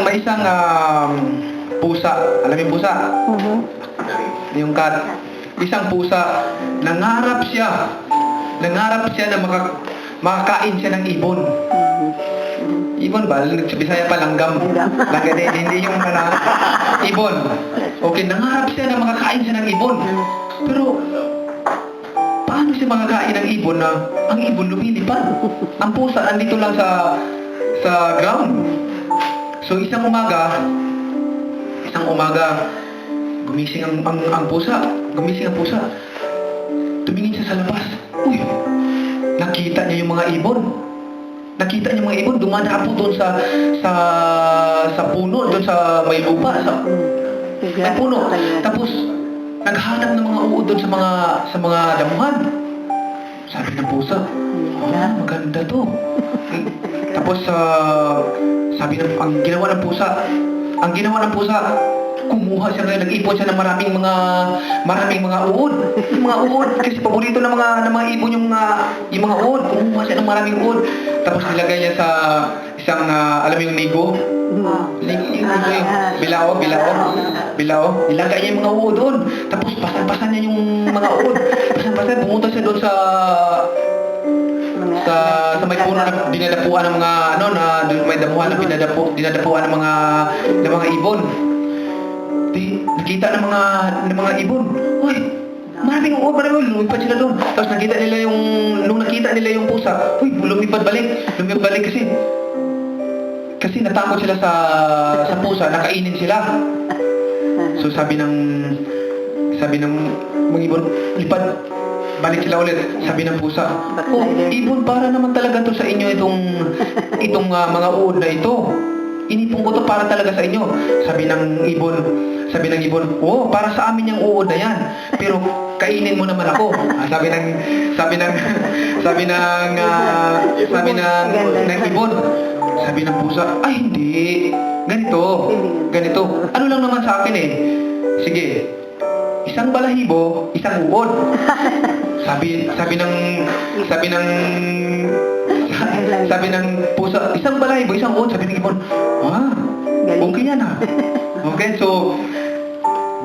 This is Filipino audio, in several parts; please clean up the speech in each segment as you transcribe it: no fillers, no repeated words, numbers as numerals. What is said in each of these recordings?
may isang pusa. Alam mo yung pusa? Yung cat. Isang pusa, nangarap siya na makakain siya ng ibon. Ibon ba? Sa Bisaya pa, langgam. Langgam, hindi yung ibon. Okay, nangarap siya na makakain siya ng ibon. Pero, paano siya makakain ng ibon na ang ibon lumilipad? Ang pusa, andito lang sa ground. So, isang umaga, gumising ang pusa. Tumingin siya sa labas. Uy, nakita niya yung mga ibon. Dumadapo doon sa puno, doon sa may lupa, sa puno. Tapos, naghanap ng mga uod doon sa mga damuhan. Sabi ng pusa, maganda to. Tapos, ang ginawa ng pusa, kumuha siya ngayon, nag-ipon siya ng maraming mga uod. Yung mga uod, kasi paborito ng mga ibon yung mga uod. Kumuha siya ng maraming uod. Tapos nilagay niya sa isang, alam mo yung ligo? Bilao. Nilagay niya yung mga uod doon. Tapos pasan niya yung mga uod. Pumunta siya doon sa may puno na dinadapuan ng mga may damuhan na dinadapuan ng mga ibon. Nakita ng mga ibon. Uy, maraming lumipad sila doon. Tapos nung nakita nila yung pusa, uy, lumipad balik kasi natakot sila sa pusa, nakainin sila. So sabi ng mga ibon, lipad, balik sila ulit. Sabi ng pusa, ibon, para naman talaga to sa inyo itong mga uod na ito. Inipon ko to para talaga sa inyo. Sabi ng ibon, para sa amin yung uod na yan. Pero kainin mo naman ako. Sabi ng ibon. Sabi ng pusa, ay hindi. Ganito. Ano lang naman sa akin eh. Sige. Isang balahibo, isang uod. Sabi ng pusa, isang balahibo, isang uod. Sabi ng ibon, okay yan Okay, so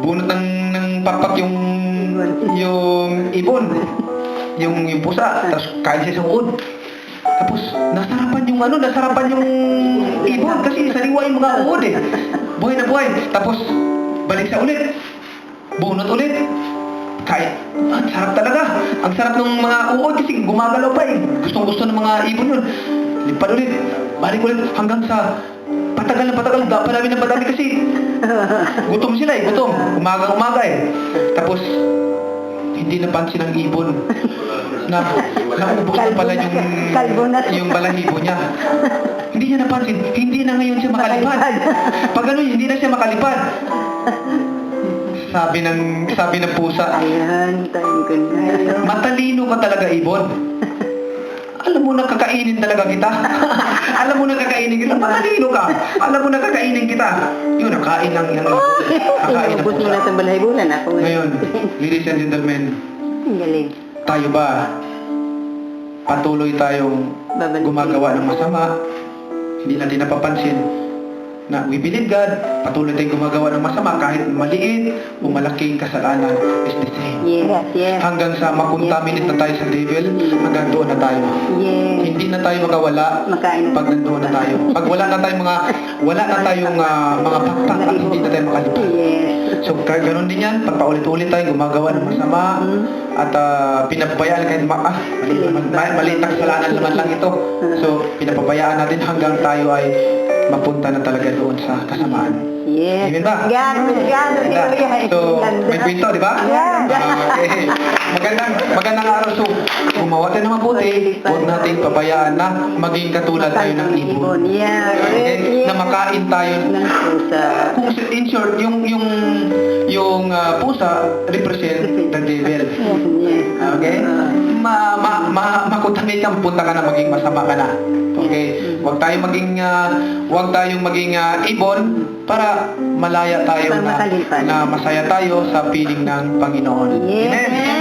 bunot ng pakpak yung ibon, yung pusa, tapos kain siya isang uod. Tapos nasarapan yung ibon kasi sariwa yung mga uod eh. Buhay na buhay. Tapos balik siya ulit. Bunot ulit. Kahit, ang sarap talaga. Ang sarap ng mga uod kasi gumagalaw pa eh. Gustong-gusto ng mga ibon yun. Lipad ulit. Balik ulit hanggang sa patagal. Parami ng padami kasi gutom sila eh. Umaga eh. Tapos, hindi napansin ng ibon na naubos na pala yung balahibo niya. Hindi niya napansin. Hindi na ngayon siya makalipad. Pag ano, hindi na siya makalipad. Sabi ng pusa, ayan, matalino ka talaga, ibon. Alam mo na kakainin talaga kita. Matalino ka. Alam mo na kakainin kita. Yun, nakain lang yan. Nakain ng mo pusa. na sa balay-bulan ako. Ngayon, ladies and gentlemen, ang galing. tayo ba patuloy tayong gumagawa ng masama, hindi natin napapansin na we believe God, patuloy tayong gumagawa ng masama kahit maliit o malaking kasalanan is the same. Yes. Hanggang sa makontaminate na tayo sa devil, hanggang doon na tayo. Yes. Hindi na tayo magawala pag nandoon na tayo. Pag wala na tayong mga pakpak at hindi na tayo makalipad. Yes. So, ganoon din yan, pag paulit-ulit tayo gumagawa ng masama at pinapabayaan kahit maliit na kasalanan naman lang ito. So, pinapabayaan natin hanggang tayo ay mapunta na talaga doon sa kasamaan. Yes. Amen ba? Yan. So, may kwento, di ba? Okay. Magandang araw. So, gumawa tayo ng mabuti, huwag nating pabayaan na maging katulad tayo ng ibon. Okay? Na makain tayo ng pusa. Kung in short, yung pusa represent the devil. Okay? Makutamit kang punta ka na, maging masama ka na. Okay? Huwag tayong maging ibon para malaya tayo na masaya tayo sa piling ng Panginoon. Yes. Amen.